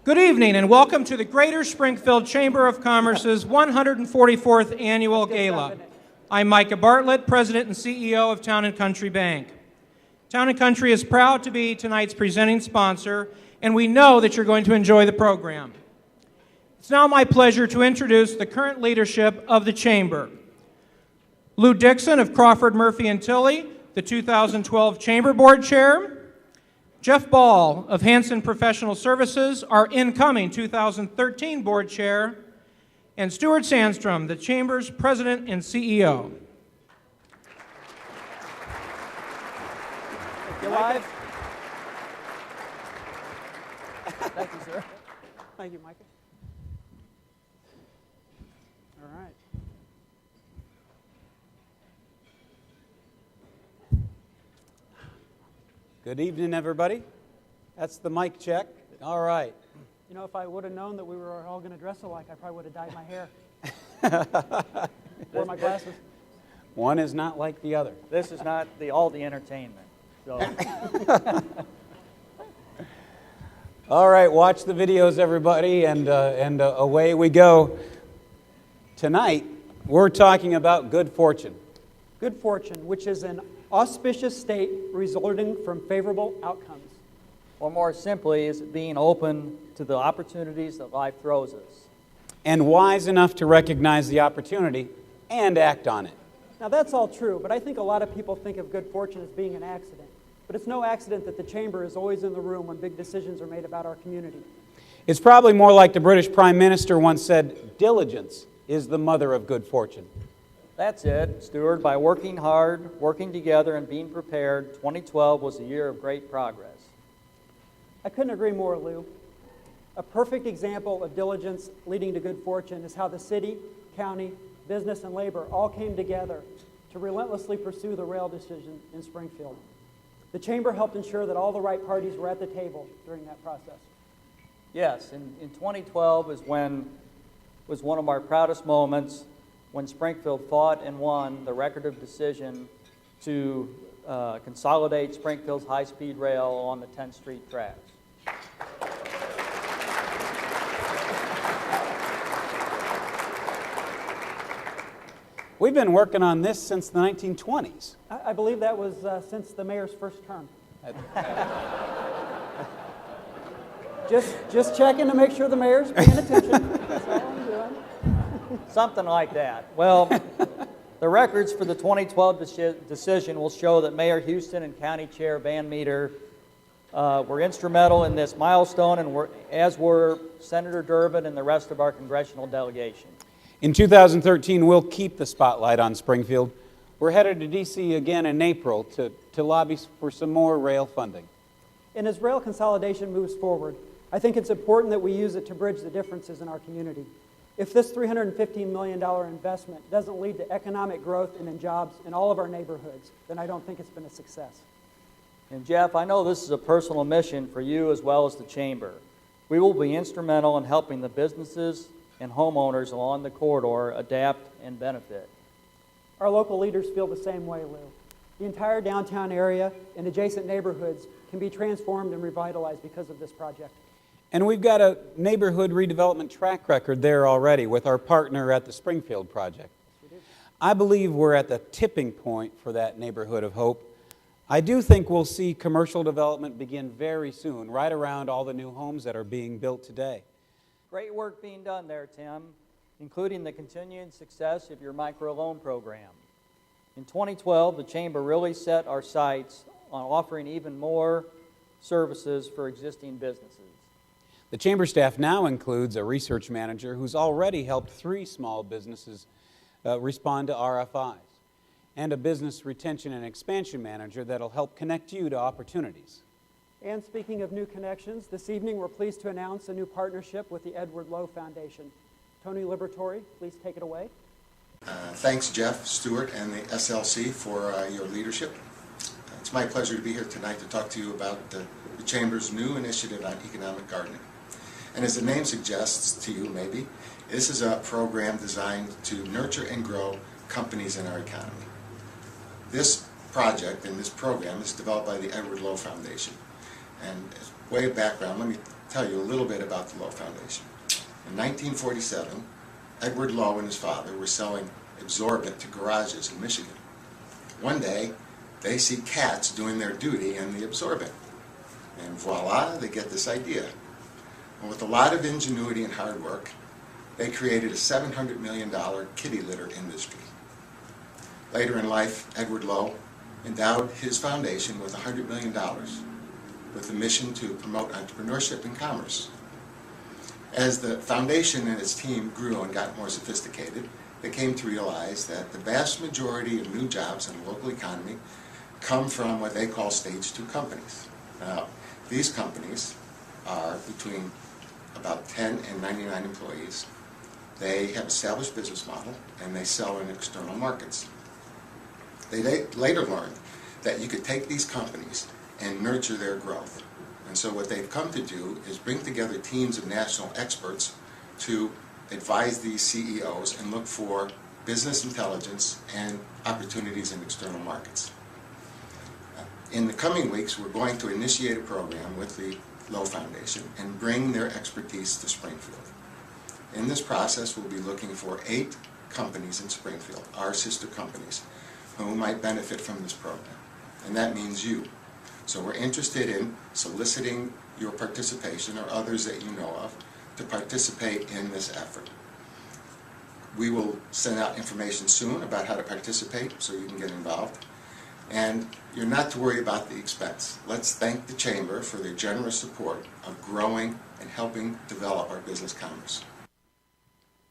Good evening and welcome to the Greater Springfield Chamber of Commerce's 144th Annual Gala. I'm Micah Bartlett, President and CEO of Town & Country Bank. Town & Country is proud to be tonight's presenting sponsor, and we know that you're going to enjoy the program. It's now my pleasure to introduce the current leadership of the Chamber. Lou Dixon of Crawford, Murphy & Tilley, the 2012 Chamber Board Chair. Jeff Ball of Hanson Professional Services, our incoming 2013 Board Chair. And Stuart Sandstrom, the Chamber's President and CEO. You live? Thank you, sir. Thank you, Micah. All right. Good evening, everybody. That's the mic check. All right. You know, if I would have known that we were all going to dress alike, I probably would have dyed my hair. Wore my glasses. One is not like the other. This is not all the entertainment. So. All right, watch the videos, everybody, and away we go. Tonight, we're talking about good fortune. Good fortune, which is an auspicious state resulting from favorable outcomes. Or more simply, is being open to the opportunities that life throws us. And wise enough to recognize the opportunity and act on it. Now that's all true, but I think a lot of people think of good fortune as being an accident. But it's no accident that the Chamber is always in the room when big decisions are made about our community. It's probably more like the British Prime Minister once said, diligence is the mother of good fortune. That's it, Stuart. By working hard, working together, and being prepared, 2012 was a year of great progress. I couldn't agree more, Lou. A perfect example of diligence leading to good fortune is how the city, county, business, and labor all came together to relentlessly pursue the rail decision in Springfield. The Chamber helped ensure that all the right parties were at the table during that process. Yes, in 2012 was one of our proudest moments when Springfield fought and won the record of decision to consolidate Springfield's high-speed rail on the 10th Street tracks. We've been working on this since the 1920s. I believe that was since the mayor's first term. Just checking to make sure the mayor's paying attention. That's all I'm doing. Something like that. Well, the records for the 2012 decision will show that Mayor Houston and County Chair Van Meter were instrumental in this milestone, and as were Senator Durbin and the rest of our congressional delegation. In 2013, we'll keep the spotlight on Springfield. We're headed to D.C. again in April to lobby for some more rail funding. And as rail consolidation moves forward, I think it's important that we use it to bridge the differences in our community. If this $315 million investment doesn't lead to economic growth and in jobs in all of our neighborhoods, then I don't think it's been a success. And Jeff, I know this is a personal mission for you as well as the Chamber. We will be instrumental in helping the businesses and homeowners along the corridor adapt and benefit. Our local leaders feel the same way, Lou. The entire downtown area and adjacent neighborhoods can be transformed and revitalized because of this project. And we've got a neighborhood redevelopment track record there already with our partner at the Springfield project. I believe we're at the tipping point for that neighborhood of hope. I do think we'll see commercial development begin very soon, right around all the new homes that are being built today. Great work being done there, Tim, including the continuing success of your microloan program. In 2012, the Chamber really set our sights on offering even more services for existing businesses. The Chamber staff now includes a research manager who's already helped 3 small businesses respond to RFIs, and a business retention and expansion manager that'll help connect you to opportunities. And speaking of new connections, this evening we're pleased to announce a new partnership with the Edward Lowe Foundation. Tony Liberatore, please take it away. Thanks, Jeff, Stuart, and the SLC for your leadership. It's my pleasure to be here tonight to talk to you about the Chamber's new initiative on economic gardening. And as the name suggests to you, maybe, this is a program designed to nurture and grow companies in our economy. This project and this program is developed by the Edward Lowe Foundation. And as way of background, let me tell you a little bit about the Lowe Foundation. In 1947, Edward Lowe and his father were selling absorbent to garages in Michigan. One day, they see cats doing their duty in the absorbent. And voila, they get this idea. And with a lot of ingenuity and hard work, they created a $700 million kitty litter industry. Later in life, Edward Lowe endowed his foundation with $100 million with a mission to promote entrepreneurship and commerce. As the foundation and its team grew and got more sophisticated, they came to realize that the vast majority of new jobs in the local economy come from what they call stage 2 companies. Now, these companies are between about 10 and 99 employees. They have established business model and they sell in external markets. They later learned that you could take these companies and nurture their growth. And so what they've come to do is bring together teams of national experts to advise these CEOs and look for business intelligence and opportunities in external markets. In the coming weeks, we're going to initiate a program with the Lowe Foundation and bring their expertise to Springfield. In this process, we'll be looking for 8 companies in Springfield, our sister companies, who might benefit from this program. And that means you. So we're interested in soliciting your participation, or others that you know of, to participate in this effort. We will send out information soon about how to participate so you can get involved. And you're not to worry about the expense. Let's thank the Chamber for their generous support of growing and helping develop our business commerce.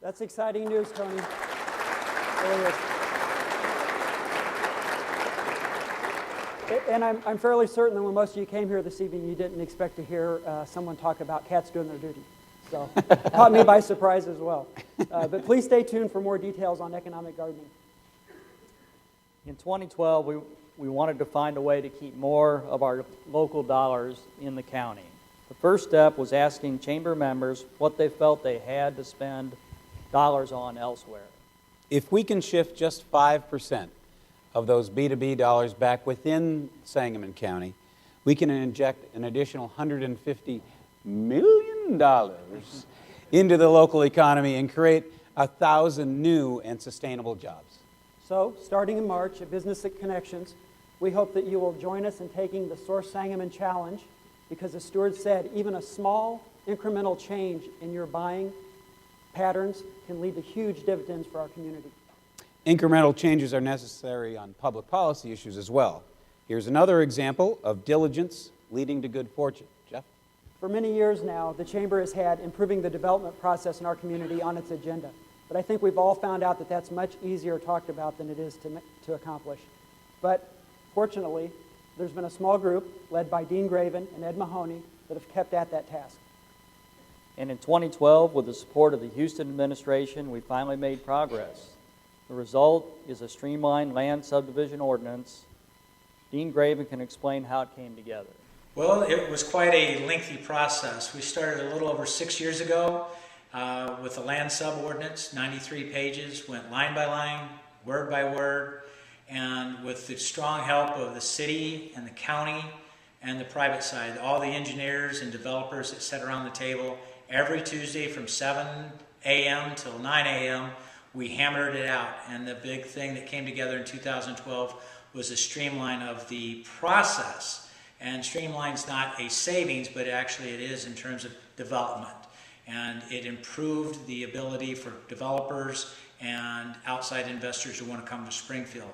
That's exciting news, Tony. It really is. And I'm fairly certain that when most of you came here this evening, you didn't expect to hear someone talk about cats doing their duty. So it caught me by surprise as well. But please stay tuned for more details on economic gardening. In 2012, we wanted to find a way to keep more of our local dollars in the county. The first step was asking chamber members what they felt they had to spend dollars on elsewhere. If we can shift just 5% of those B2B dollars back within Sangamon County, we can inject an additional $150 million into the local economy and create 1,000 new and sustainable jobs. So, starting in March at Business Connections, we hope that you will join us in taking the Source Sangamon Challenge, because as Stuart said, even a small incremental change in your buying patterns can lead to huge dividends for our community. Incremental changes are necessary on public policy issues as well. Here's another example of diligence leading to good fortune. Jeff? For many years now, the Chamber has had improving the development process in our community on its agenda. But I think we've all found out that that's much easier talked about than it is to accomplish. But fortunately, there's been a small group led by Dean Graven and Ed Mahoney that have kept at that task. And in 2012, with the support of the Houston administration, we finally made progress. The result is a streamlined land subdivision ordinance. Dean Graven can explain how it came together. Well, it was quite a lengthy process. We started a little over 6 years ago with the land sub ordinance, 93 pages, went line by line, word by word, and with the strong help of the city and the county and the private side, all the engineers and developers that sat around the table, every Tuesday from 7 a.m. till 9 a.m., we hammered it out. And the big thing that came together in 2012 was a streamline of the process. And streamline's not a savings, but actually it is in terms of development. And it improved the ability for developers and outside investors who want to come to Springfield.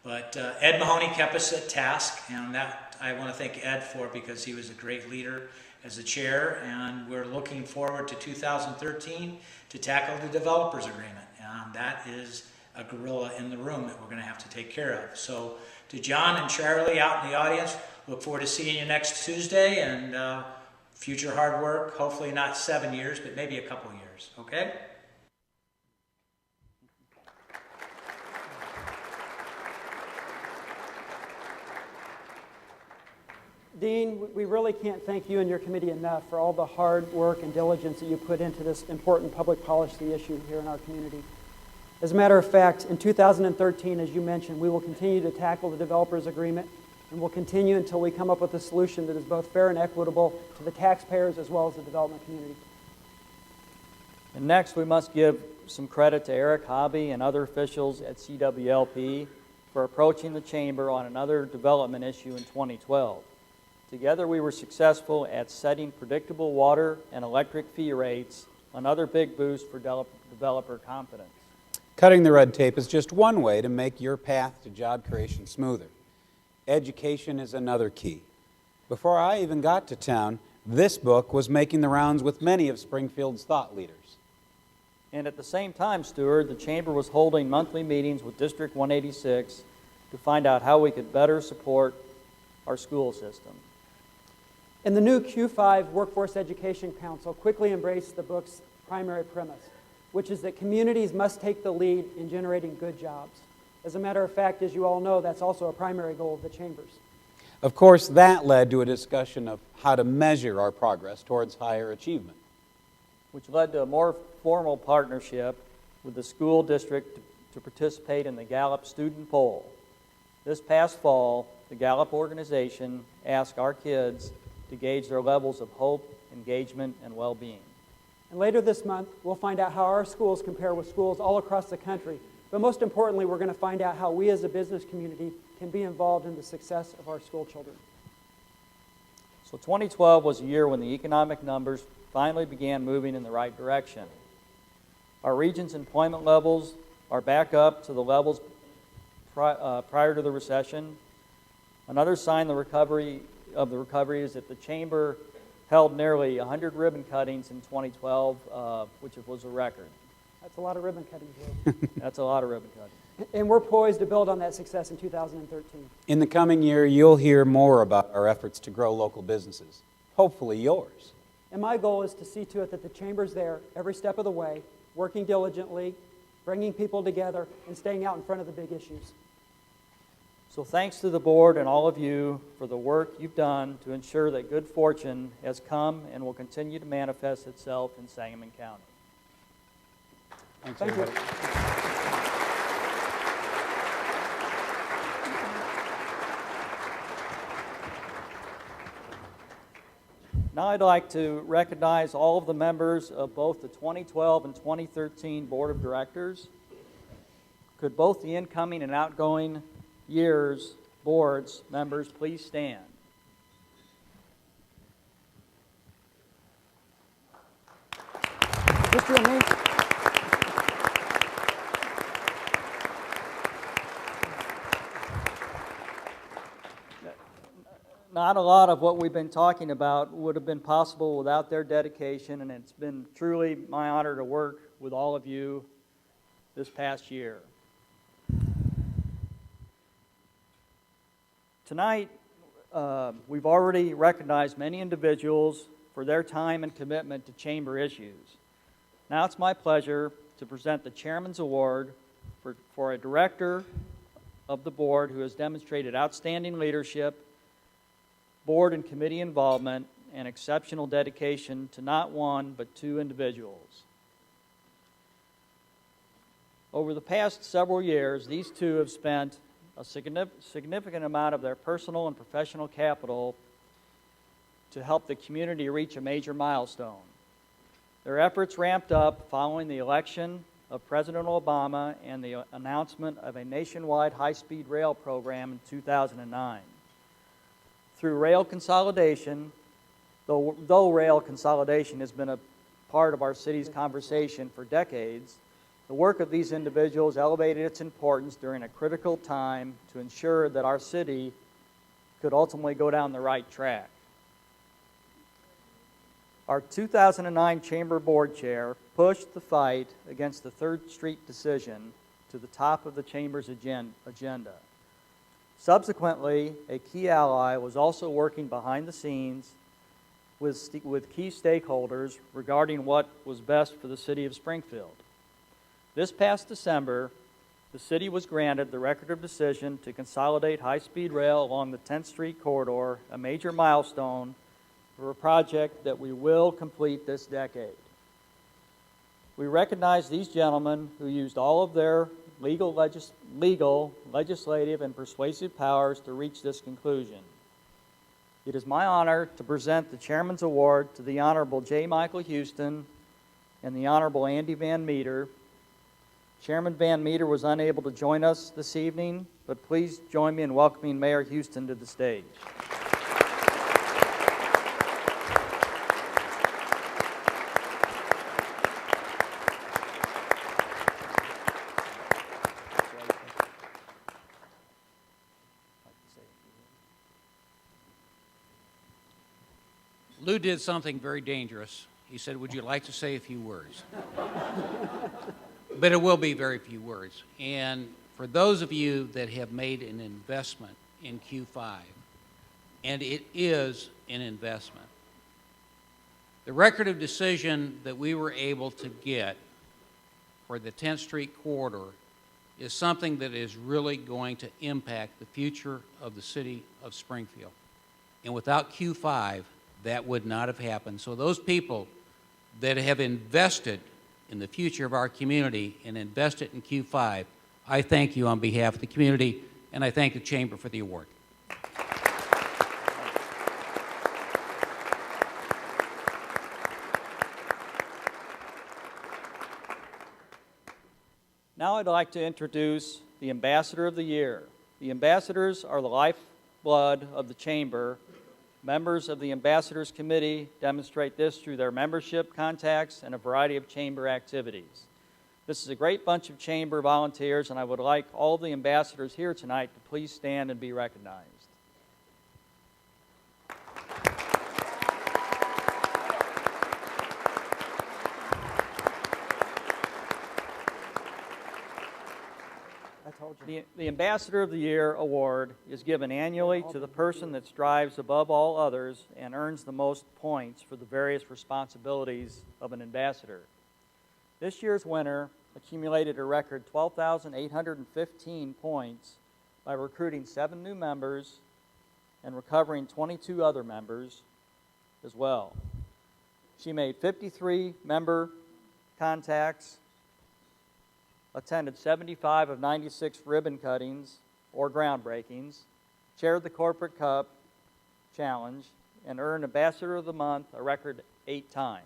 But Ed Mahoney kept us at task, and that I want to thank Ed for, because he was a great leader as the chair, and we're looking forward to 2013 to tackle the developers agreement. And that is a gorilla in the room that we're going to have to take care of. So to John and Charlie out in the audience, look forward to seeing you next Tuesday, and future hard work, hopefully not 7 years, but maybe a couple years, okay? Dean, we really can't thank you and your committee enough for all the hard work and diligence that you put into this important public policy issue here in our community. As a matter of fact, in 2013, as you mentioned, we will continue to tackle the developers agreement, and and will continue until we come up with a solution that is both fair and equitable to the taxpayers as well as the development community. And next, we must give some credit to Eric Hobby and other officials at CWLP for approaching the Chamber on another development issue in 2012. Together, we were successful at setting predictable water and electric fee rates, another big boost for developer confidence. Cutting the red tape is just one way to make your path to job creation smoother. Education is another key. Before I even got to town, this book was making the rounds with many of Springfield's thought leaders. And at the same time, Stuart, the Chamber was holding monthly meetings with District 186 to find out how we could better support our school system. And the new Q5 Workforce Education Council quickly embraced the book's primary premise, which is that communities must take the lead in generating good jobs. As a matter of fact, as you all know, that's also a primary goal of the Chambers. Of course, that led to a discussion of how to measure our progress towards higher achievement, which led to a more formal partnership with the school district to participate in the Gallup student poll. This past fall, the Gallup organization asked our kids to gauge their levels of hope, engagement, and well-being. And later this month, we'll find out how our schools compare with schools all across the country. But most importantly, we're going to find out how we as a business community can be involved in the success of our school children. So 2012 was a year when the economic numbers finally began moving in the right direction. Our region's employment levels are back up to the levels prior to the recession. Another sign of the recovery is that the Chamber held nearly 100 ribbon cuttings in 2012, which was a record. That's a lot of ribbon cutting, Joe. That's a lot of ribbon cutting. And we're poised to build on that success in 2013. In the coming year, you'll hear more about our efforts to grow local businesses, hopefully yours. And my goal is to see to it that the Chamber's there every step of the way, working diligently, bringing people together, and staying out in front of the big issues. So thanks to the board and all of you for the work you've done to ensure that good fortune has come and will continue to manifest itself in Sangamon County. Thanks, Thank you. everybody. Now I'd like to recognize all of the members of both the 2012 and 2013 Board of Directors. Could both the incoming and outgoing years' boards members please stand? Mr. O'Neill. Not a lot of what we've been talking about would have been possible without their dedication, and it's been truly my honor to work with all of you this past year. Tonight, we've already recognized many individuals for their time and commitment to Chamber issues. Now it's my pleasure to present the Chairman's Award for a director of the board who has demonstrated outstanding leadership, board and committee involvement, and exceptional dedication to not one but two individuals. Over the past several years, these two have spent a significant amount of their personal and professional capital to help the community reach a major milestone. Their efforts ramped up following the election of President Obama and the announcement of a nationwide high-speed rail program in 2009. Through rail consolidation, though rail consolidation has been a part of our city's conversation for decades, the work of these individuals elevated its importance during a critical time to ensure that our city could ultimately go down the right track. Our 2009 Chamber Board Chair pushed the fight against the 3rd Street decision to the top of the Chamber's agenda. Subsequently, a key ally was also working behind the scenes with key stakeholders regarding what was best for the city of Springfield. This past December, the city was granted the record of decision to consolidate high-speed rail along the 10th Street corridor, a major milestone for a project that we will complete this decade. We recognize these gentlemen who used all of their legal, legislative, and persuasive powers to reach this conclusion. It is my honor to present the Chairman's Award to the Honorable J. Michael Houston and the Honorable Andy Van Meter. Chairman Van Meter was unable to join us this evening, but please join me in welcoming Mayor Houston to the stage. Lou did something very dangerous. He said, "Would you like to say a few words?" But it will be very few words. And for those of you that have made an investment in Q5, and it is an investment, the record of decision that we were able to get for the 10th Street corridor is something that is really going to impact the future of the city of Springfield. And without Q5, that would not have happened. So those people that have invested in the future of our community and invested in Q5, I thank you on behalf of the community, and I thank the Chamber for the award. Now I'd like to introduce the Ambassador of the Year. The ambassadors are the lifeblood of the Chamber. Members of the Ambassadors Committee demonstrate this through their membership, contacts, and a variety of Chamber activities. This is a great bunch of Chamber volunteers, and I would like all the ambassadors here tonight to please stand and be recognized. The Ambassador of the Year award is given annually to the person that strives above all others and earns the most points for the various responsibilities of an ambassador. This year's winner accumulated a record 12,815 points by recruiting 7 new members and recovering 22 other members as well. She made 53 member contacts, attended 75 of 96 ribbon cuttings or groundbreakings, chaired the Corporate Cup Challenge, and earned Ambassador of the Month a record 8 times.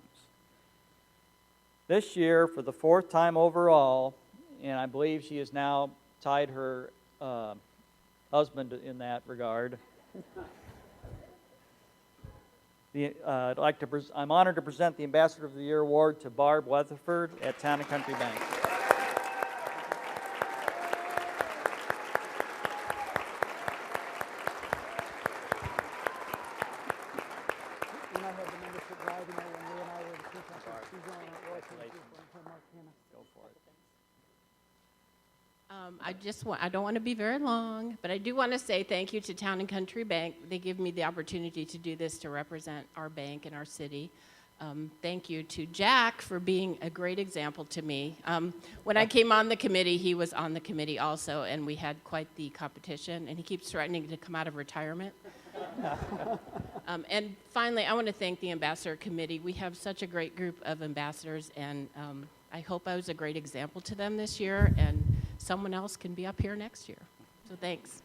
This year, for the 4th time overall, and I believe she has now tied her husband in that regard, I'm honored to present the Ambassador of the Year award to Barb Weatherford at Town and Country Bank. I don't want to be very long, but I do want to say thank you to Town and Country Bank. They give me the opportunity to do this to represent our bank and our city. Thank you to Jack for being a great example to me. When I came on the committee, he was on the committee also, and we had quite the competition, and he keeps threatening to come out of retirement. And finally, I want to thank the Ambassador Committee. We have such a great group of ambassadors, and I hope I was a great example to them this year, and someone else can be up here next year. So thanks.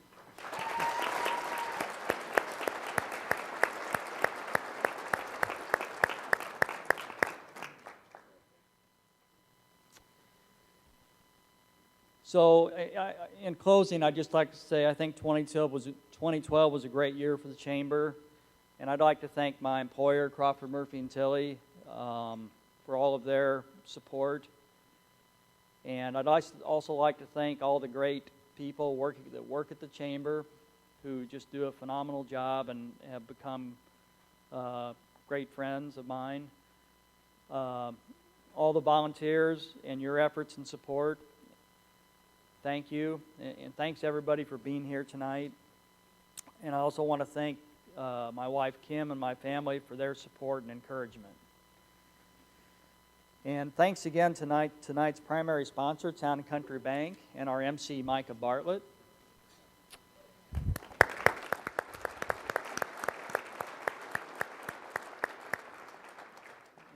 So in closing, I'd just like to say I think 2012 was a great year for the Chamber, and I'd like to thank my employer, Crawford Murphy and Tilley, for all of their support. And I'd also like to thank all the great people that work at the Chamber who just do a phenomenal job and have become great friends of mine. All the volunteers and your efforts and support, thank you. And thanks everybody for being here tonight. And I also want to thank my wife Kim and my family for their support and encouragement. And thanks again tonight's primary sponsor, Town and Country Bank, and our MC, Micah Bartlett.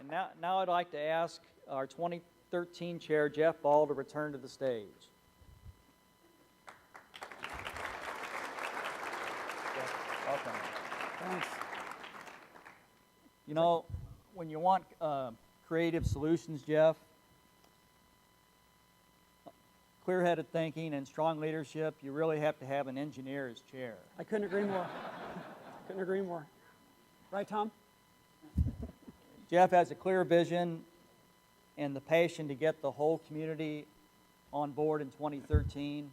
And now I'd like to ask our 2013 Chair, Jeff Ball, to return to the stage. welcome. Thanks. You know, when you want creative solutions, Jeff, clear-headed thinking and strong leadership, you really have to have an engineer as chair. I couldn't agree more. Couldn't agree more. Right, Tom? Jeff has a clear vision and the passion to get the whole community on board in 2013.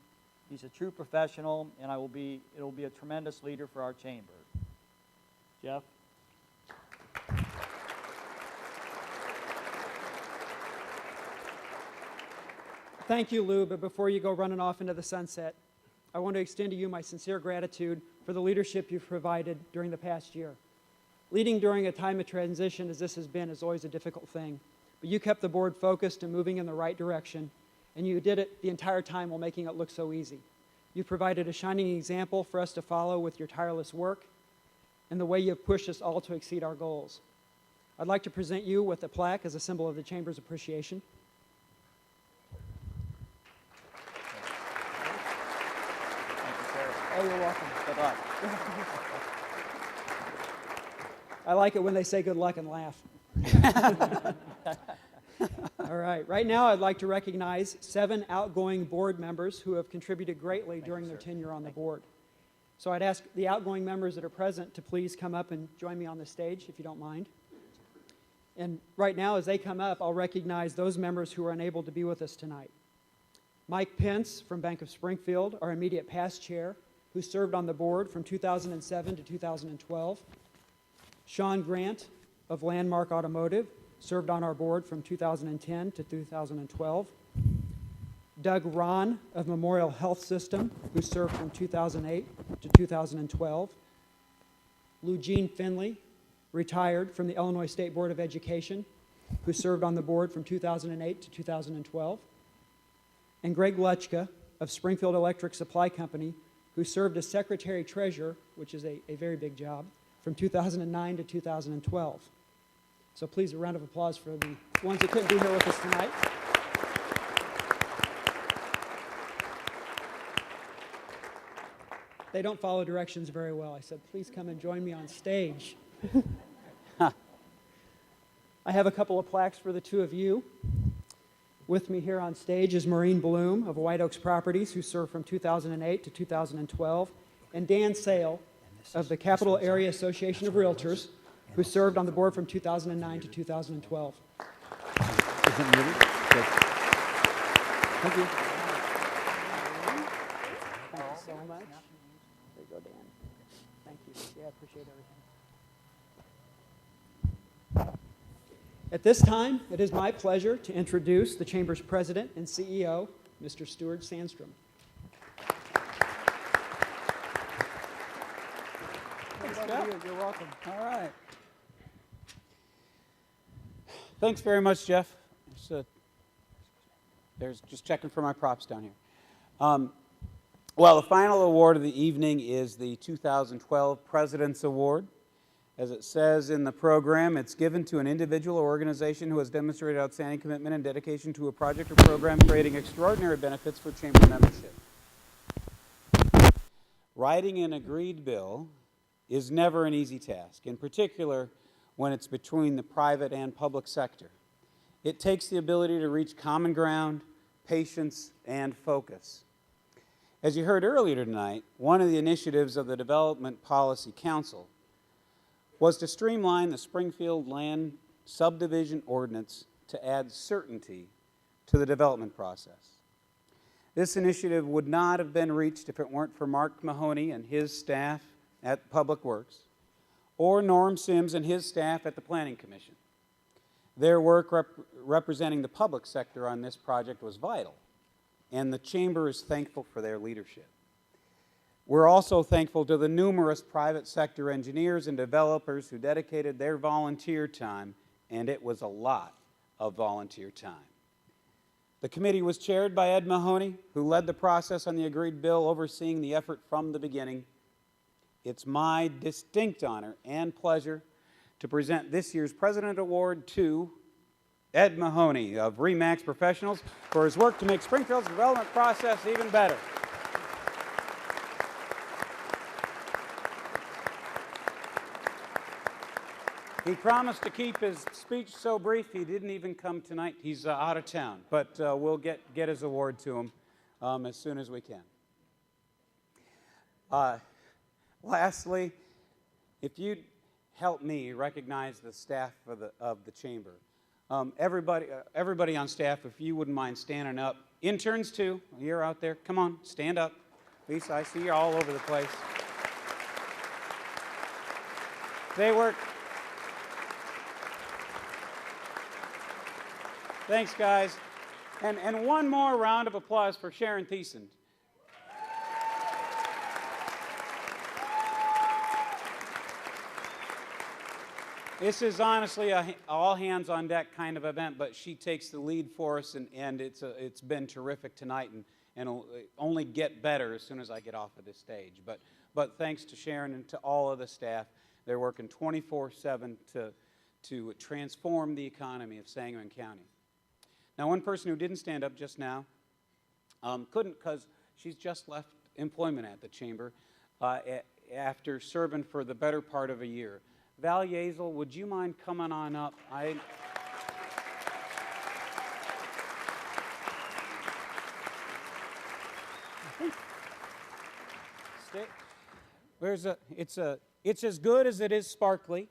He's a true professional, and it'll be a tremendous leader for our chamber. Jeff? Thank you, Lou, but before you go running off into the sunset, I want to extend to you my sincere gratitude for the leadership you've provided during the past year. Leading during a time of transition, as this has been, is always a difficult thing, but you kept the board focused and moving in the right direction, and you did it the entire time while making it look so easy. You provided a shining example for us to follow with your tireless work and the way you've pushed us all to exceed our goals. I'd like to present you with a plaque as a symbol of the Chamber's appreciation. Oh, you're welcome. Good luck. I like it when they say good luck and laugh. All right. Right now, I'd like to recognize 7 outgoing board members who have contributed greatly during their tenure on the board. So I'd ask the outgoing members that are present to please come up and join me on the stage, if you don't mind. And right now, as they come up, I'll recognize those members who are unable to be with us tonight. Mike Pence from Bank of Springfield, our immediate past chair, who served on the board from 2007 to 2012. Sean Grant of Landmark Automotive, served on our board from 2010 to 2012. Doug Ron of Memorial Health System, who served from 2008 to 2012. Eugene Finley, retired from the Illinois State Board of Education, who served on the board from 2008 to 2012. And Greg Lutchka of Springfield Electric Supply Company, who served as Secretary-Treasurer, which is a very big job, from 2009 to 2012. So please, a round of applause for the ones that couldn't be here with us tonight. They don't follow directions very well. I said, please come and join me on stage. I have a couple of plaques for the two of you. With me here on stage is Maureen Bloom of White Oaks Properties, who served from 2008 to 2012, and Dan Sale of the Capital Area Association of Realtors, who served on the board from 2009 to 2012. Thank you. Thank you so much. There you go, Dan. Thank you. Yeah, I appreciate everything. At this time, it is my pleasure to introduce the Chamber's President and CEO, Mr. Stuart Sandstrom. Thanks, Jeff. You're welcome. All right. Thanks very much, Jeff. There's just checking for my props down here. Well, the final award of the evening is the 2012 President's Award. As it says in the program, it's given to an individual or organization who has demonstrated outstanding commitment and dedication to a project or program creating extraordinary benefits for Chamber membership. Writing an agreed bill is never an easy task, in particular when it's between the private and public sector. It takes the ability to reach common ground, patience, and focus. As you heard earlier tonight, one of the initiatives of the Development Policy Council was to streamline the Springfield Land Subdivision Ordinance to add certainty to the development process. This initiative would not have been reached if it weren't for Mark Mahoney and his staff at Public Works, or Norm Sims and his staff at the Planning Commission. Their work representing the public sector on this project was vital, and the Chamber is thankful for their leadership. We're also thankful to the numerous private sector engineers and developers who dedicated their volunteer time, and it was a lot of volunteer time. The committee was chaired by Ed Mahoney, who led the process on the agreed bill, overseeing the effort from the beginning. It's my distinct honor and pleasure to present this year's President Award to Ed Mahoney of RE/MAX Professionals for his work to make Springfield's development process even better. He promised to keep his speech so brief he didn't even come tonight. He's out of town, but we'll get his award to him as soon as we can. Lastly, if you'd help me recognize the staff of the chamber. Everybody on staff, if you wouldn't mind standing up. Interns too, you're out there. Come on, stand up. Lisa, I see you all over the place. They work. Thanks, guys. And one more round of applause for Sharon Thiessen. This is honestly a all-hands-on-deck kind of event, but she takes the lead for us, and it's been terrific tonight, and it'll only get better as soon as I get off of this stage. But thanks to Sharon and to all of the staff. They're working 24/7 to transform the economy of Sangamon County. Now, one person who didn't stand up just now couldn't, because she's just left employment at the chamber after serving for the better part of a year. Val Yazel, would you mind coming on up? It's as good as it is sparkly.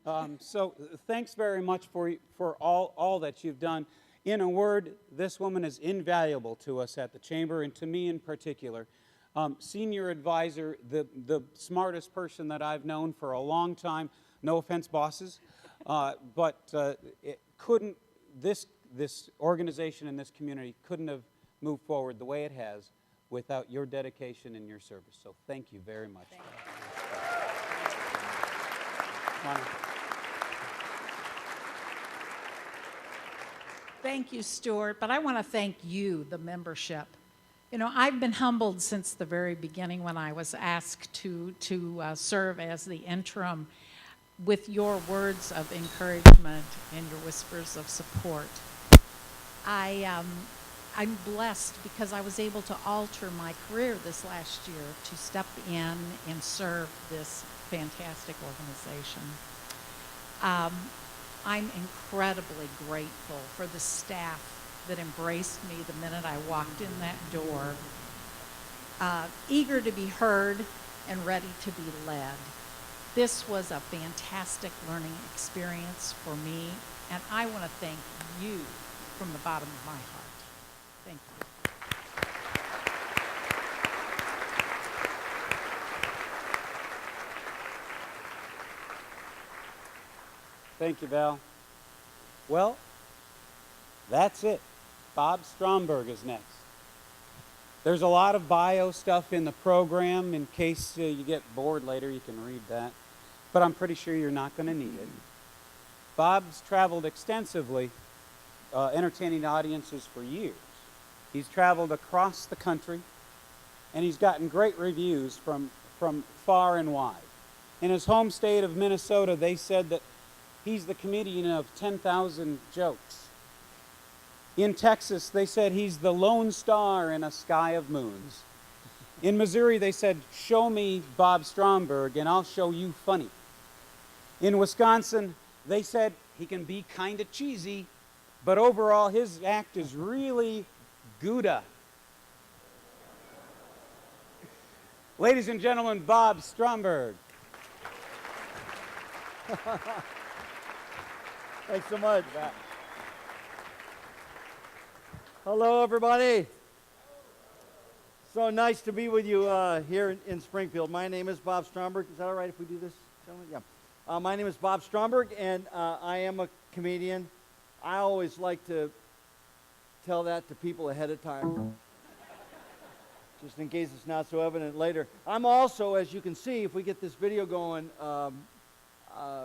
So thanks very much for all that you've done. In a word, this woman is invaluable to us at the chamber, and to me in particular. Senior advisor, the smartest person that I've known for a long time. No offense, bosses, but this organization and this community couldn't have moved forward the way it has without your dedication and your service. So thank you very much. Thank you, Stuart, but I want to thank you, the membership. You know, I've been humbled since the very beginning when I was asked to serve as the interim with your words of encouragement and your whispers of support. I'm blessed because I was able to alter my career this last year to step in and serve this fantastic organization. I'm incredibly grateful for the staff that embraced me the minute I walked in that door, eager to be heard and ready to be led. This was a fantastic learning experience for me, and I want to thank you from the bottom of my heart. Thank you. Thank you, Val. Well, that's it. Bob Stromberg is next. There's a lot of bio stuff in the program. In case you get bored later, you can read that. But I'm pretty sure you're not going to need it. Bob's traveled extensively, entertaining audiences for years. He's traveled across the country, and he's gotten great reviews from far and wide. In his home state of Minnesota, they said that he's the comedian of 10,000 jokes. In Texas, they said he's the lone star in a sky of moons. In Missouri, they said, show me Bob Stromberg and I'll show you funny. In Wisconsin, they said he can be kind of cheesy, but overall his act is really Gouda. Ladies and gentlemen, Bob Stromberg. Thanks so much. Hello, everybody. So nice to be with you here in Springfield. My name is Bob Stromberg. Is that all right if we do this, gentlemen? Yeah. My name is Bob Stromberg, and I am a comedian. I always like to tell that to people ahead of time, just in case it's not so evident later. I'm also, as you can see, if we get this video going,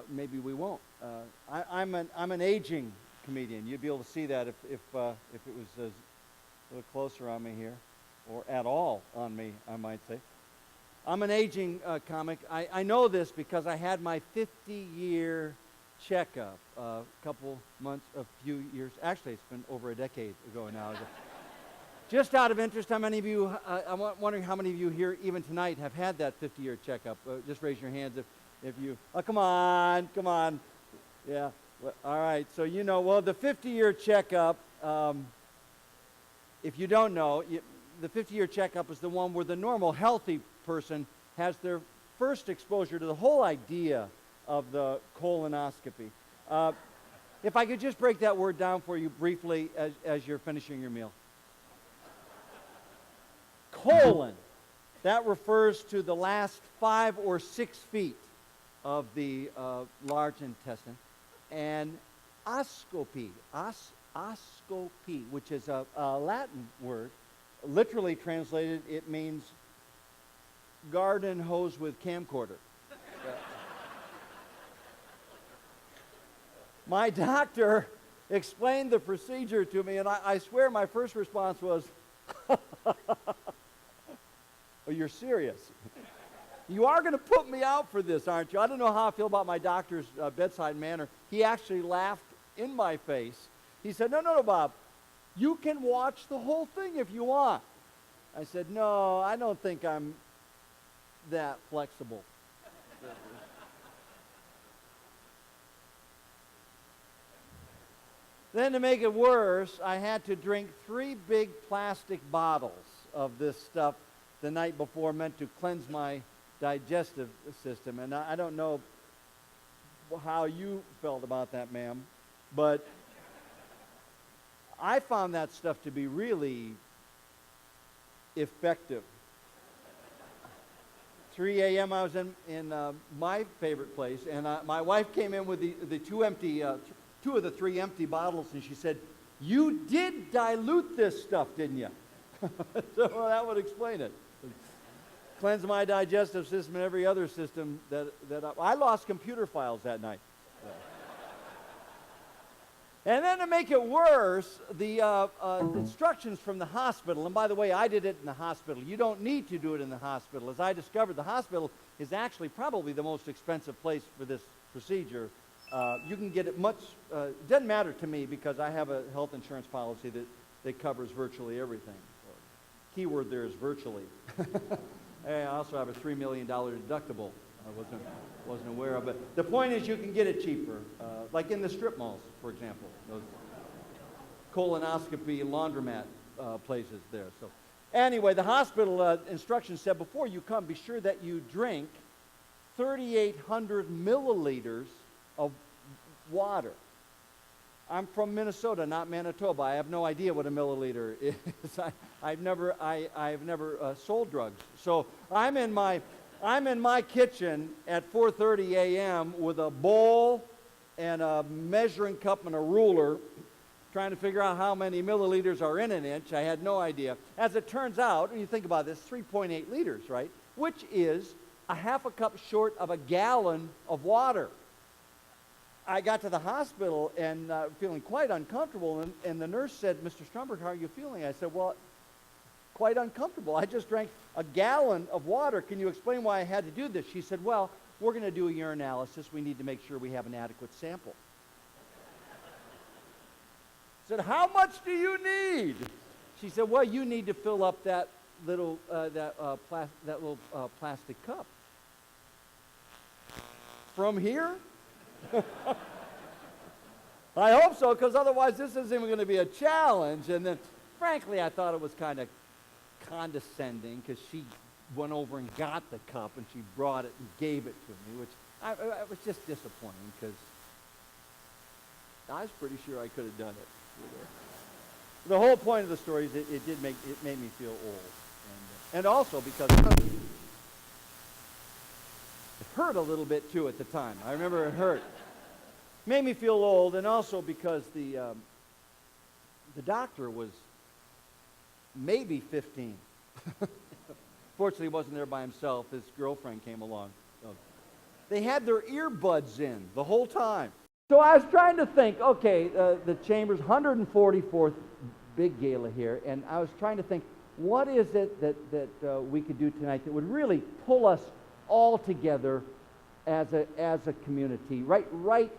maybe we won't. I'm an aging comedian. You'd be able to see that if it was a little closer on me here, or at all on me, I might say. I'm an aging comic. I know this because I had my 50-year checkup a few years. Actually, it's been over a decade ago now. Just out of interest, how many of you? I'm wondering how many of you here, even tonight, have had that 50-year checkup. Just raise your hands if you. Oh, come on. Yeah. Well, all right. So you know, well, the 50-year checkup. If you don't know, the 50-year checkup is the one where the normal, healthy person has their first exposure to the whole idea of the colonoscopy. If I could just break that word down for you briefly as you're finishing your meal. Colon. That refers to the last 5 or 6 feet of the large intestine. And oscopy, oscopy, which is a Latin word. Literally translated, it means garden hose with camcorder. My doctor explained the procedure to me, and I swear my first response was, "Oh, you're serious? You are going to put me out for this, aren't you?" I don't know how I feel about my doctor's bedside manner. He actually laughed in my face. He said, no, Bob, you can watch the whole thing if you want. I said, no, I don't think I'm that flexible. Then to make it worse, I had to drink 3 big plastic bottles of this stuff the night before, meant to cleanse my digestive system. And I don't know how you felt about that, ma'am, but I found that stuff to be really effective. 3 a.m. I was in my favorite place, and my wife came in with the 2 of the 3 empty bottles, and she said, "You did dilute this stuff, didn't you?" So that would explain it. Cleanse my digestive system and every other system that I lost computer files that night. And then to make it worse, the instructions from the hospital, and by the way, I did it in the hospital. You don't need to do it in the hospital. As I discovered, the hospital is actually probably the most expensive place for this procedure. You can get it much, it doesn't matter to me because I have a health insurance policy that covers virtually everything. Keyword there is virtually. I also have a $3 million deductible. I wasn't aware of it. The point is you can get it cheaper, like in the strip malls, for example. Those colonoscopy laundromat places there. So anyway, the hospital instructions said before you come, be sure that you drink 3,800 milliliters of water. I'm from Minnesota, not Manitoba. I have no idea what a milliliter is. I've never sold drugs. So I'm in my kitchen at 4:30 a.m. with a bowl and a measuring cup and a ruler, trying to figure out how many milliliters are in an inch. I had no idea. As it turns out, when you think about this, 3.8 liters, right? Which is a half a cup short of a gallon of water. I got to the hospital and feeling quite uncomfortable, and the nurse said, "Mr. Stromberg, how are you feeling?" I said, "Well, quite uncomfortable. I just drank a gallon of water. Can you explain why I had to do this?" She said, "Well, we're going to do a urinalysis. We need to make sure we have an adequate sample." I said, "How much do you need?" She said, "Well, you need to fill up that little plastic cup." From here? I hope so, because otherwise this isn't even going to be a challenge. And then, frankly, I thought it was kind of condescending because she went over and got the cup and she brought it and gave it to me, which I was just disappointing because I was pretty sure I could have done it. The whole point of the story is it made me feel old, and also because it hurt a little bit too at the time. I remember it hurt. Made me feel old, and also because the doctor was maybe 15. Fortunately, he wasn't there by himself. His girlfriend came along. They had their earbuds in the whole time. So I was trying to think, okay, the Chamber's 144th big gala here, and I was trying to think, what is it that we could do tonight that would really pull us all together as a community, right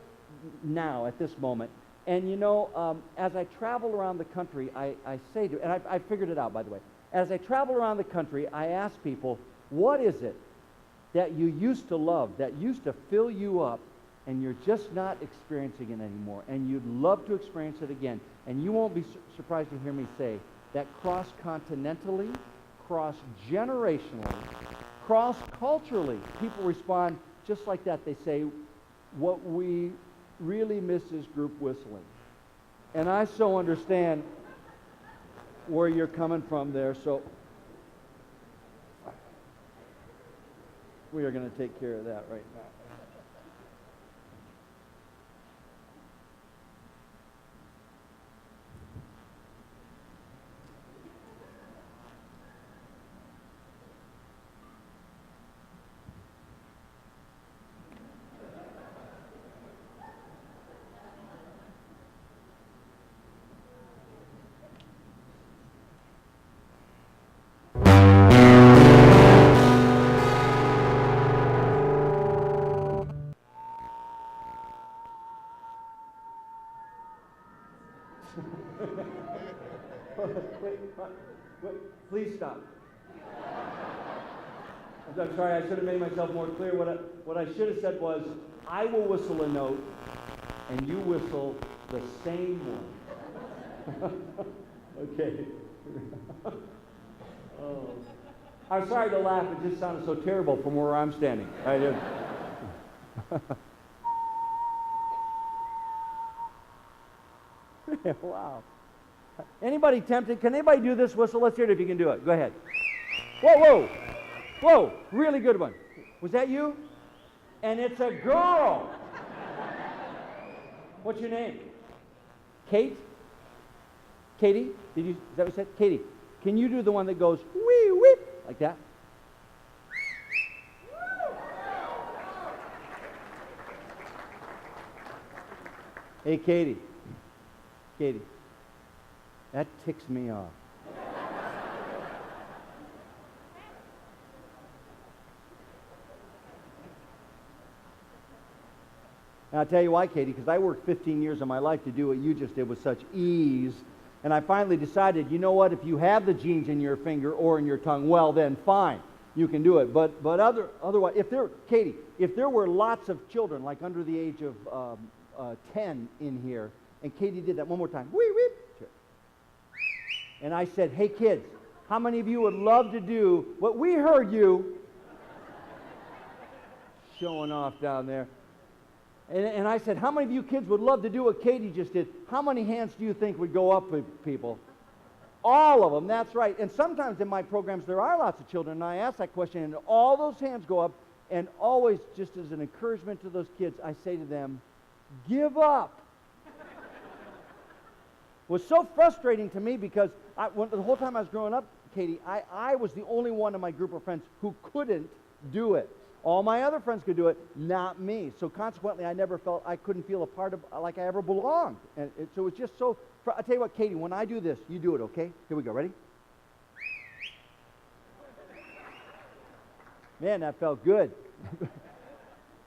now at this moment. And you know, as I travel around the country, I say to, and I figured it out, by the way. As I travel around the country, I ask people, what is it that you used to love, that used to fill you up, and you're just not experiencing it anymore, and you'd love to experience it again. And you won't be surprised to hear me say that cross-continentally, cross-generationally, cross-culturally, people respond just like that. They say, what we really miss is group whistling. And I so understand where you're coming from there, so we are going to take care of that right now. Wait, please stop. I'm sorry, I should have made myself more clear. What I should have said was, I will whistle a note, and you whistle the same one. Okay. Oh. I'm sorry to laugh, it just sounded so terrible from where I'm standing. I did. Wow. Anybody tempted? Can anybody do this whistle? Let's hear it if you can do it. Go ahead. Whoa, whoa. Whoa, really good one. Was that you? And it's a girl. What's your name? Kate? Katie? Is that what you said? Katie, can you do the one that goes wee wee like that? Hey, Katie. Katie, that ticks me off. And I'll tell you why, Katie, because I worked 15 years of my life to do what you just did with such ease. And I finally decided, you know what, if you have the genes in your finger or in your tongue, well, then fine, you can do it. But otherwise, Katie, if there were lots of children, like under the age of 10 in here, and Katie did that one more time, wee wee, and I said, hey kids, how many of you would love to do what we heard you showing off down there? And I said, how many of you kids would love to do what Katie just did? How many hands do you think would go up, people? All of them, that's right. And sometimes in my programs there are lots of children, and I ask that question, and all those hands go up, and always just as an encouragement to those kids, I say to them, give up. It was so frustrating to me because the whole time I was growing up, Katie, I was the only one in my group of friends who couldn't do it. All my other friends could do it, not me. So consequently, I never felt, I couldn't feel a part of, like I ever belonged. And so it's just so, I'll tell you what, Katie, when I do this, you do it, okay? Here we go, ready? Man, that felt good.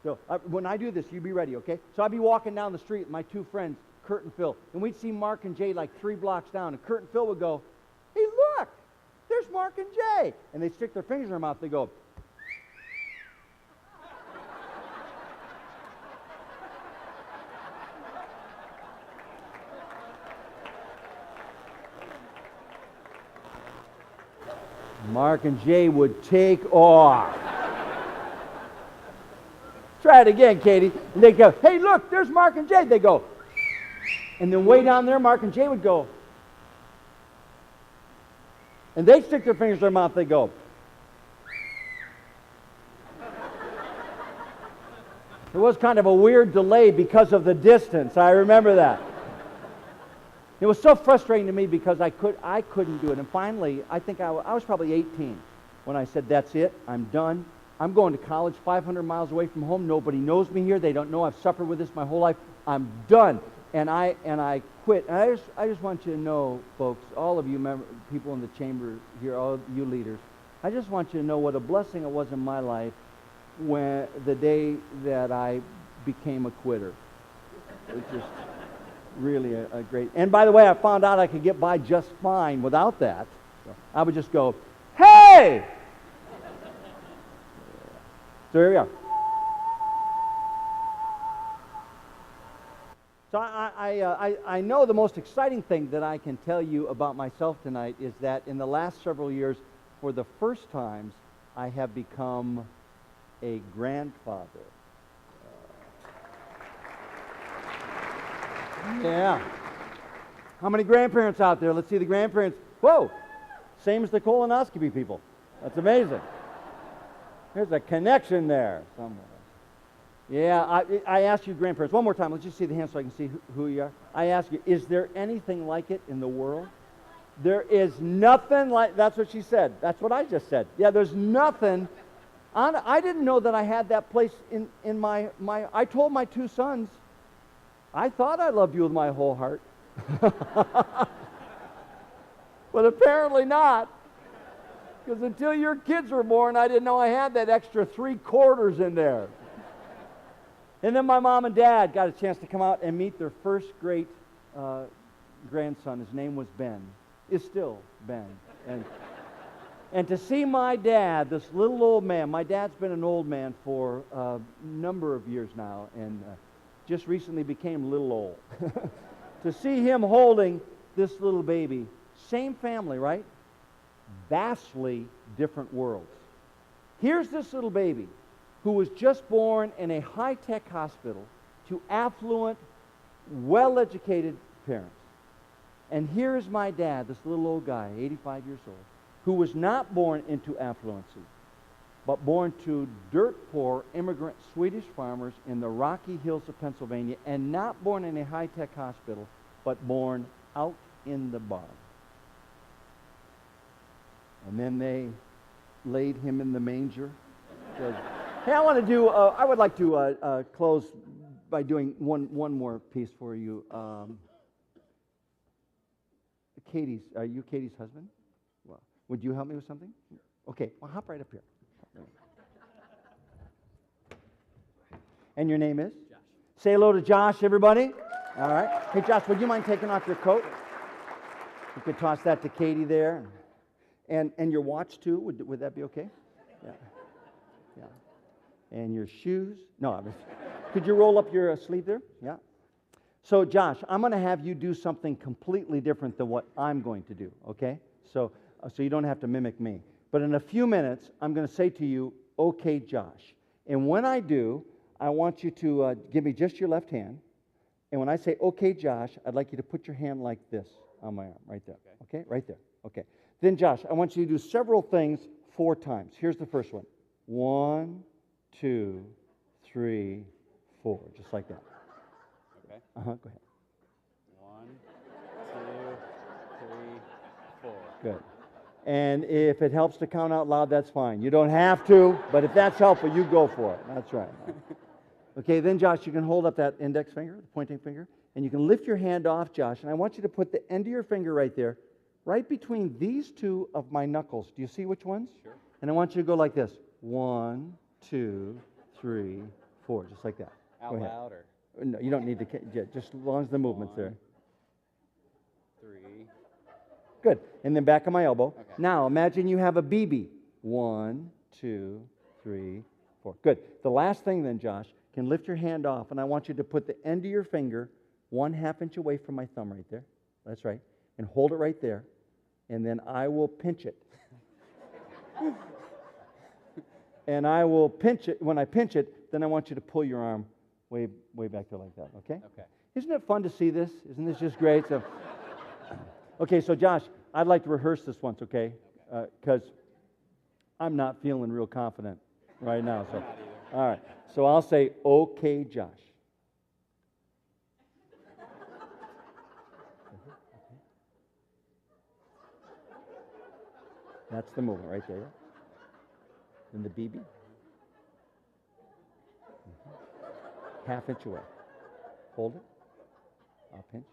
So when I do this, you be ready, okay? So I'd be walking down the street with my two friends, Kurt and Phil, and we'd see Mark and Jay like 3 blocks down, and Kurt and Phil would go, hey, look, there's Mark and Jay. And they'd stick their fingers in their mouth, they go, Mark and Jay would take off. Try it again, Katie. And they go, hey, look, there's Mark and Jay. They go. And then way down there, Mark and Jay would go. And they'd stick their fingers in their mouth. They go. There was kind of a weird delay because of the distance. I remember that. It was so frustrating to me because I couldn't do it. And finally, I think I was probably 18 when I said, that's it, I'm done. I'm going to college 500 miles away from home. Nobody knows me here. They don't know I've suffered with this my whole life. I'm done. And I quit. And I just want you to know, folks, all of you people in the chamber here, all you leaders, I just want you to know what a blessing it was in my life when the day that I became a quitter. It's just really a great, and by the way, I found out I could get by just fine without that. So I would just go, hey! So here we are. So I know the most exciting thing that I can tell you about myself tonight is that in the last several years, for the first times, I have become a grandfather. Yeah. How many grandparents out there? Let's see the grandparents. Whoa! Same as the colonoscopy people. That's amazing. There's a connection there somewhere. Yeah, I ask you grandparents, one more time, let's just see the hands so I can see who you are. I ask you, is there anything like it in the world? There is nothing like, that's what she said. That's what I just said. Yeah, there's nothing. I didn't know that I had that place in my, I told my two sons, I thought I loved you with my whole heart. But apparently not. Because until your kids were born, I didn't know I had that extra 3/4 in there. And then my mom and dad got a chance to come out and meet their first great grandson. His name was Ben. Is still Ben. And to see my dad, this little old man, my dad's been an old man for a number of years now, and just recently became little old. To see him holding this little baby, same family, right? Vastly different worlds. Here's this little baby who was just born in a high-tech hospital to affluent, well-educated parents. And here is my dad, this little old guy, 85 years old, who was not born into affluency, but born to dirt-poor immigrant Swedish farmers in the Rocky Hills of Pennsylvania, and not born in a high-tech hospital, but born out in the barn. And then they laid him in the manger. Hey, I would like to close by doing one more piece for you. Are you Katie's husband? Well, would you help me with something? Okay, well, hop right up here. And your name is? Josh. Say hello to Josh, everybody. All right. Hey, Josh, would you mind taking off your coat? You could toss that to Katie there. And your watch, too. Would that be okay? Yeah. Yeah. And your shoes. No, could you roll up your sleeve there? Yeah. So, Josh, I'm going to have you do something completely different than what I'm going to do, okay? So you don't have to mimic me. But in a few minutes, I'm going to say to you, okay, Josh. And when I do, I want you to give me just your left hand. And when I say, okay, Josh, I'd like you to put your hand like this on my arm, right there. Okay? Right there. Okay. Then, Josh, I want you to do several things 4 times. Here's the first one. 1, 2, 3, 4. Just like that. Okay. Go ahead. 1, 2, 3, 4. Good. And if it helps to count out loud, that's fine. You don't have to, but if that's helpful, you go for it. That's right. Okay, then, Josh, you can hold up that index finger, the pointing finger, and you can lift your hand off, Josh, and I want you to put the end of your finger right there, right between these 2 of my knuckles. Do you see which ones? Sure. And I want you to go like this. 1, 2, 3, 4, just like that. Out go ahead. loud or? No, you don't need to, just as long as the movement's there. 3. Good. And then back of my elbow. Okay. Now, imagine you have a BB. 1, 2, 3, 4. Good. The last thing then, Josh, can lift your hand off, and I want you to put the end of your finger 1/2 inch away from my thumb right there. That's right. And hold it right there. And then I will pinch it. And I will pinch it. When I pinch it, then I want you to pull your arm way back there like that, okay? Okay. Isn't it fun to see this? Isn't this just great? So, okay, so Josh, I'd like to rehearse this once, okay? Because I'm not feeling real confident right now. So, all right. So I'll say, okay, Josh. That's the movement right there. Then the BB. 1/2 inch away. Hold it. I'll pinch.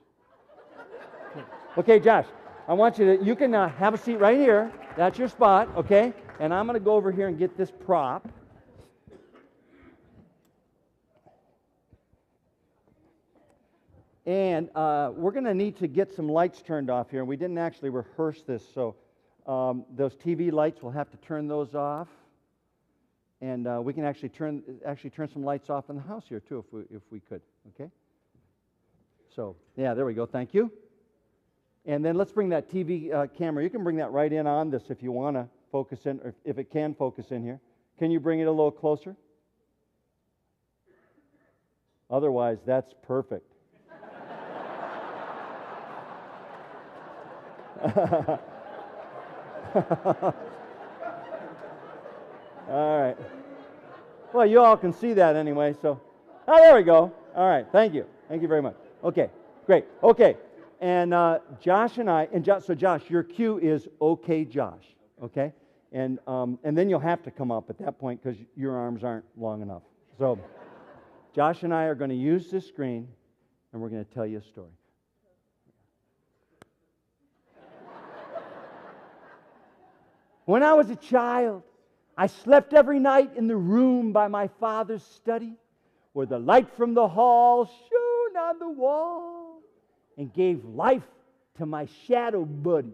Okay, Josh, I want you to, you can have a seat right here. That's your spot, okay? And I'm going to go over here and get this prop. And we're going to need to get some lights turned off here. We didn't actually rehearse this, so those TV lights, we'll have to turn those off. And we can actually turn some lights off in the house here too, if we could. Okay. So, yeah, there we go. Thank you. And then let's bring that TV camera. You can bring that right in on this if you want to focus in, or if it can focus in here. Can you bring it a little closer? Otherwise, that's perfect. All right. Well, you all can see that anyway, so. Oh, there we go. All right. Thank you. Thank you very much. Okay. Great. Okay. And Josh and I, so Josh, your cue is okay, Josh. Okay? And then you'll have to come up at that point because your arms aren't long enough. So Josh and I are going to use this screen and we're going to tell you a story. When I was a child, I slept every night in the room by my father's study, where the light from the hall shone on the wall and gave life to my shadow buddies.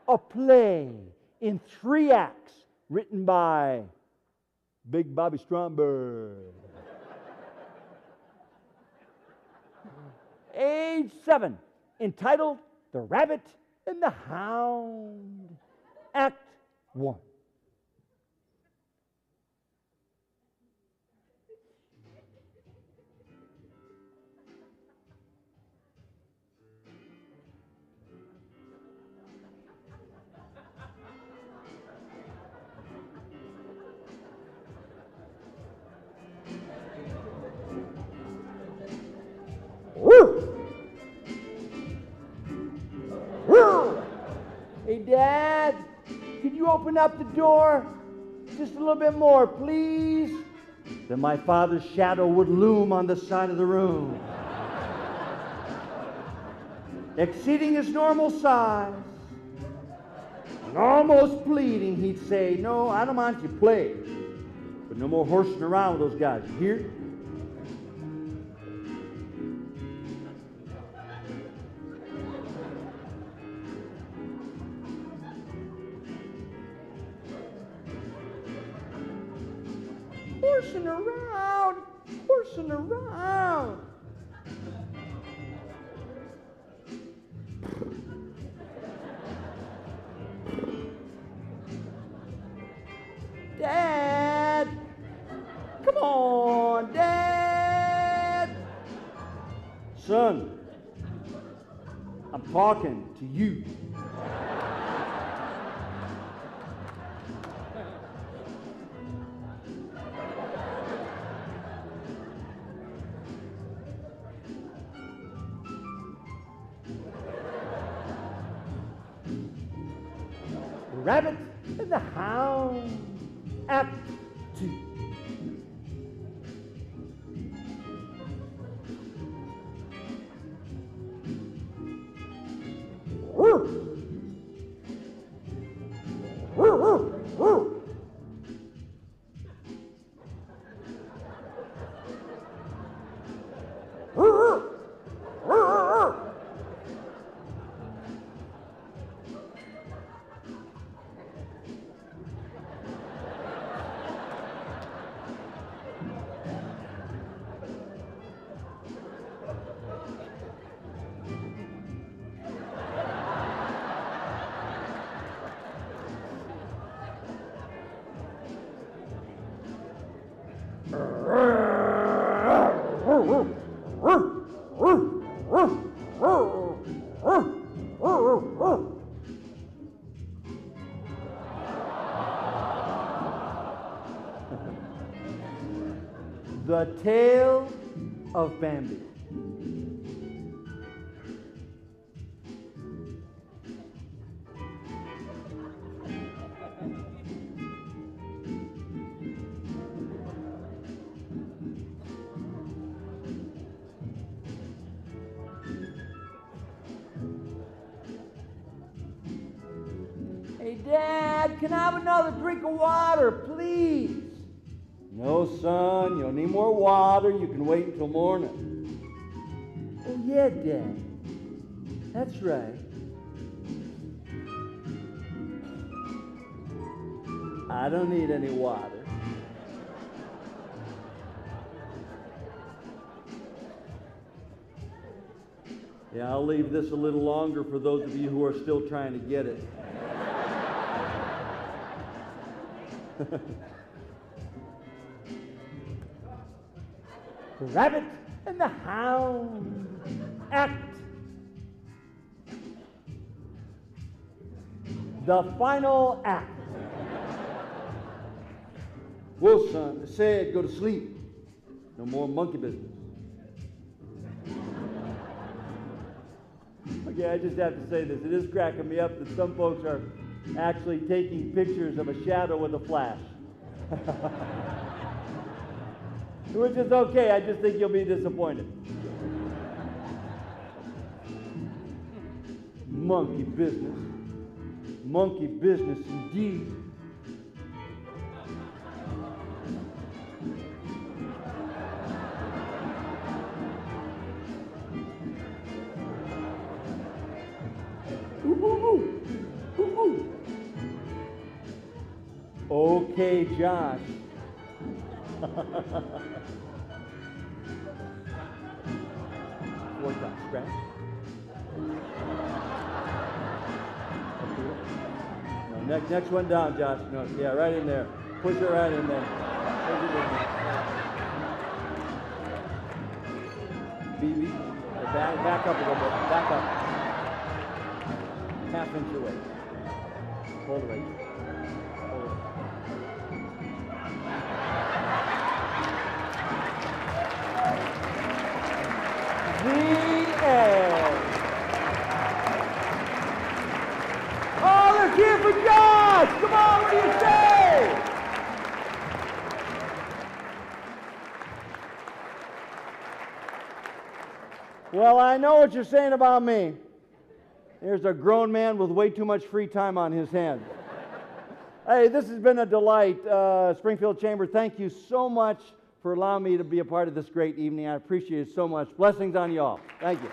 A play in 3 acts written by Big Bobby Stromberg. Age 7, entitled The Rabbit and the Hound. Act 1. Hey, Dad, could you open up the door just a little bit more, please? Then my father's shadow would loom on the side of the room. Exceeding his normal size and almost pleading, he'd say, "No, I don't mind if you play, but no more horsing around with those guys, you hear?" Horsing around, horsing around. Dad, come on, Dad. Son, I'm talking to you. Rabbit and the Hound, Act 2. The Tale of Bambi. Hey, Dad, can I have another drink of water, please? No, son, you'll need more water. You can wait until morning. Oh, yeah, Dad. That's right. I don't need any water. Yeah, I'll leave this a little longer for those of you who are still trying to get it. The Rabbit and the Hound, Act. The final act. Whoa, son, they said go to sleep. No more monkey business. Okay, I just have to say this. It is cracking me up that some folks are actually taking pictures of a shadow with a flash. Which is okay. I just think you'll be disappointed. Monkey business. Monkey business indeed. Okay, Josh. One time, scratch. No, next one down, Josh. No, yeah, right in there. Push it right in there. Push it in there. BB, back up a little bit. Back up. Half inch away. Hold it right there. Hold it. The end. Oh, they're cheering for Josh! Come on, what do you say? Well, I know what you're saying about me. There's a grown man with way too much free time on his hands. Hey, this has been a delight. Springfield Chamber, thank you so much for allowing me to be a part of this great evening. I appreciate it so much. Blessings on you all. Thank you.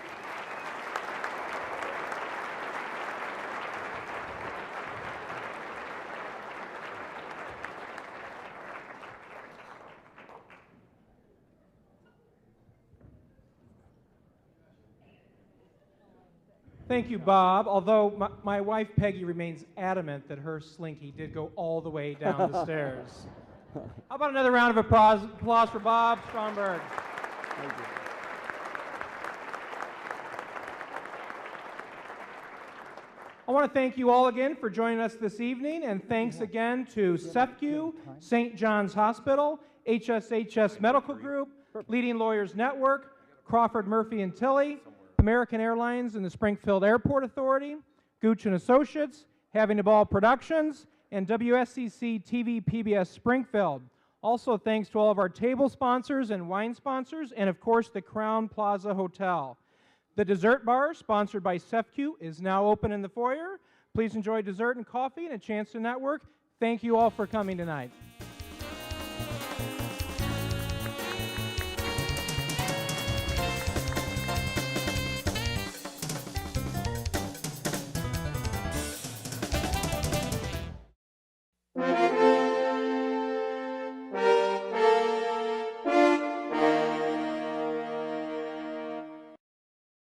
Thank you, Bob. Although my wife Peggy remains adamant that her slinky did go all the way down the stairs. How about another round of applause for Bob Stromberg? Thank you. I want to thank you all again for joining us this evening, and thanks again to SEFCU, St. John's Hospital, HSHS Medical Group, Leading Lawyers Network, Crawford Murphy and Tilley, American Airlines and the Springfield Airport Authority, Gooch and Associates, Having a Ball Productions, and WSEC-TV PBS Springfield. Also thanks to all of our table sponsors and wine sponsors, and of course the Crown Plaza Hotel. The dessert bar, sponsored by SEFCU, is now open in the foyer. Please enjoy dessert and coffee and a chance to network. Thank you all for coming tonight.